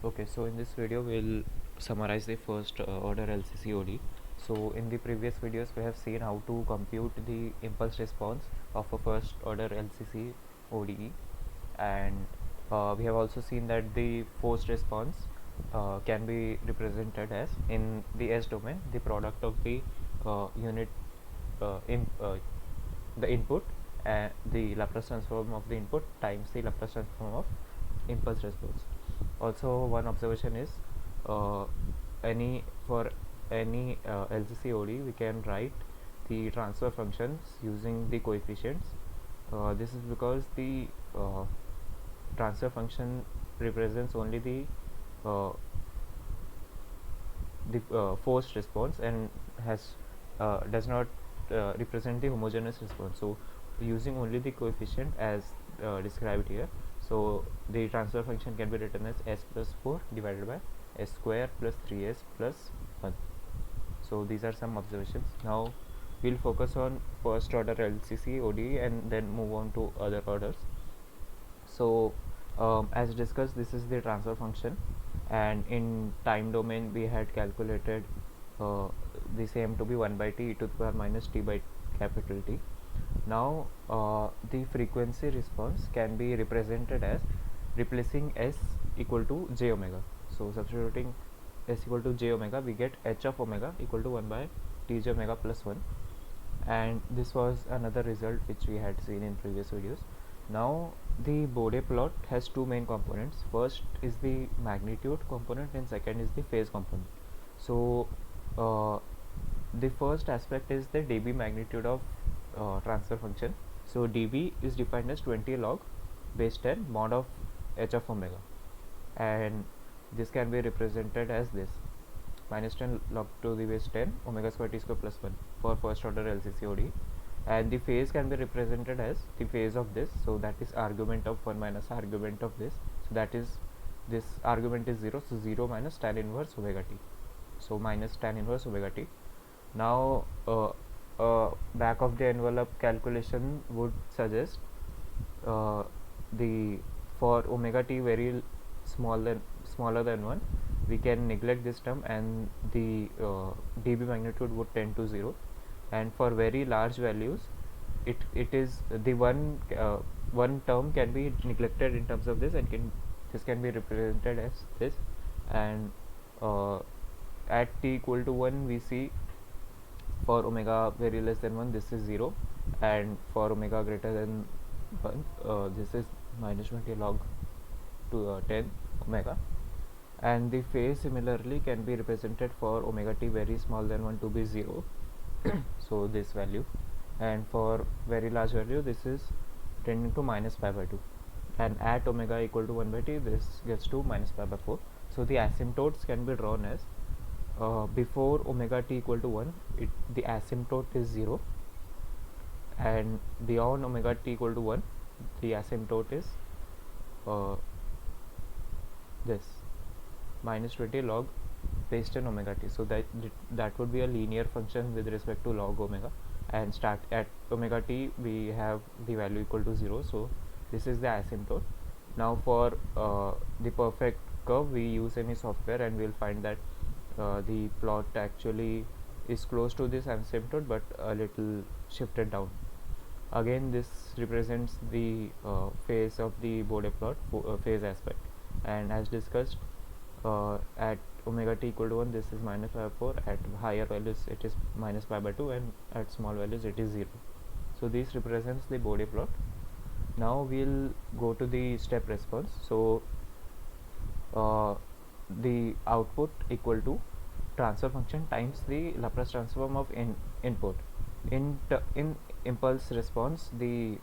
Okay, so in this video we'll summarize the first order LCC ODE. So in the previous videos we have seen how to compute the impulse response of a first order LCC ODE, and we have also seen that the forced response can be represented as, in the S domain, the product of the unit in the input and the Laplace transform of the input times the Laplace transform of impulse response. Also, one observation is, uh, for any LCC ODE we can write the transfer functions using the coefficients. This is because the transfer function represents only uh, the forced response and has does not represent the homogeneous response. So using only the coefficient as described here, so the transfer function can be written as s plus 4 divided by s square plus 3s plus 1. So these are some observations. Now we'll focus on first order LCC ODE and then move on to other orders. So as discussed, this is the transfer function, and in time domain we had calculated uh, the same to be 1 by t e to the power minus t by capital T. Now the frequency response can be represented as replacing s equal to j omega. So substituting s equal to j omega, we get h of omega equal to 1 by t j omega plus 1, and this was another result which we had seen in previous videos. Now the Bode plot has two main components. First is the magnitude component and second is the phase component. So uh, the first aspect is the dB magnitude of transfer function. So dB is defined as 20 log base 10 mod of h of omega, and this can be represented as this: minus 10 log to the base 10 omega square t square plus 1 for first order LCC ODE. And the phase can be represented as the phase of this, so that is argument of 1 minus argument of this, so that is, this argument is 0, so 0 minus tan inverse omega t, so minus tan inverse omega t. Now back of the envelope calculation would suggest uh, the for omega t very smaller than 1, we can neglect this term and the dB magnitude would tend to 0, and for very large values it is the one term can be neglected in terms of this, and this can be represented as this. And at t equal to 1 we see, for omega very less than 1 this is 0, and for omega greater than 1 this is minus 20 log to 10 omega. And the phase similarly can be represented for omega t very small than 1 to be 0 so this value, and for very large value this is tending to minus pi by 2, and at omega equal to 1 by t this gets to minus pi by 4. So the asymptotes can be drawn as, before omega t equal to 1 the asymptote is 0, and beyond omega t equal to 1 the asymptote is uh, this minus 20 log base 10 omega t. So that would be a linear function with respect to log omega, and start at omega t we have the value equal to 0, so this is the asymptote. Now for the perfect curve we use any software and we'll find that the plot actually is close to this asymptote but a little shifted down. Again this represents the phase of the Bode plot, phase aspect, and as discussed, at omega t equal to 1 this is minus pi by 4, at higher values it is minus pi by 2, and at small values it is 0. So this represents the Bode plot. Now we'll go to the step response. So the output equal to transfer function times the Laplace transform of input. In impulse response the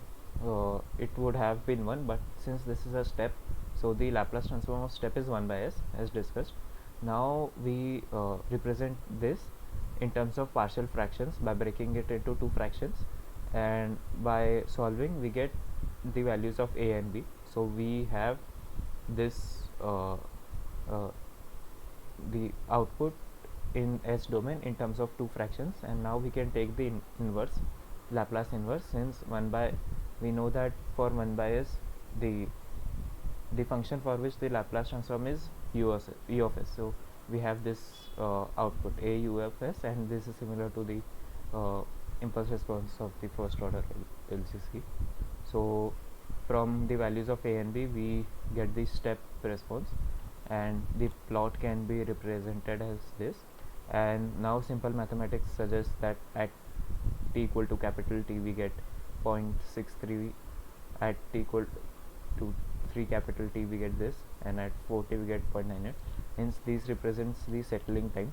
it would have been 1, but since this is a step, so the Laplace transform of step is 1 by s as discussed. Now we represent this in terms of partial fractions by breaking it into two fractions, and by solving we get the values of a and b. So we have this the output in S domain in terms of two fractions, and now we can take the inverse, Laplace inverse, since 1 by, we know that for 1 by s the the function for which the Laplace transform is u of s. So we have this output a u of s, and this is similar to the impulse response of the first order LCC. So from the values of a and b we get the step response, and the plot can be represented as this. And now simple mathematics suggests that at t equal to capital T we get 0.63, at t equal to 3 capital T we get this, and at 4t we get 0.98. Hence this represents the settling time.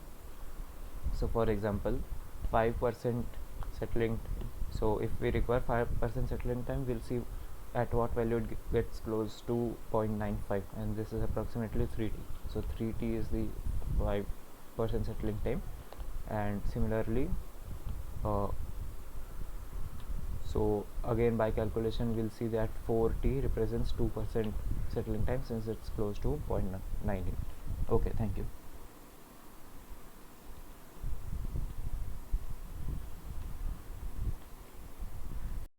So for example 5% settling time. So if we require 5% settling time, we'll see at what value it gets close to 0.95, and this is approximately 3t. So 3t is the 5% settling time. And similarly so again by calculation we'll see that 4t represents 2% settling time, since it's close to 0.98. Okay, thank you.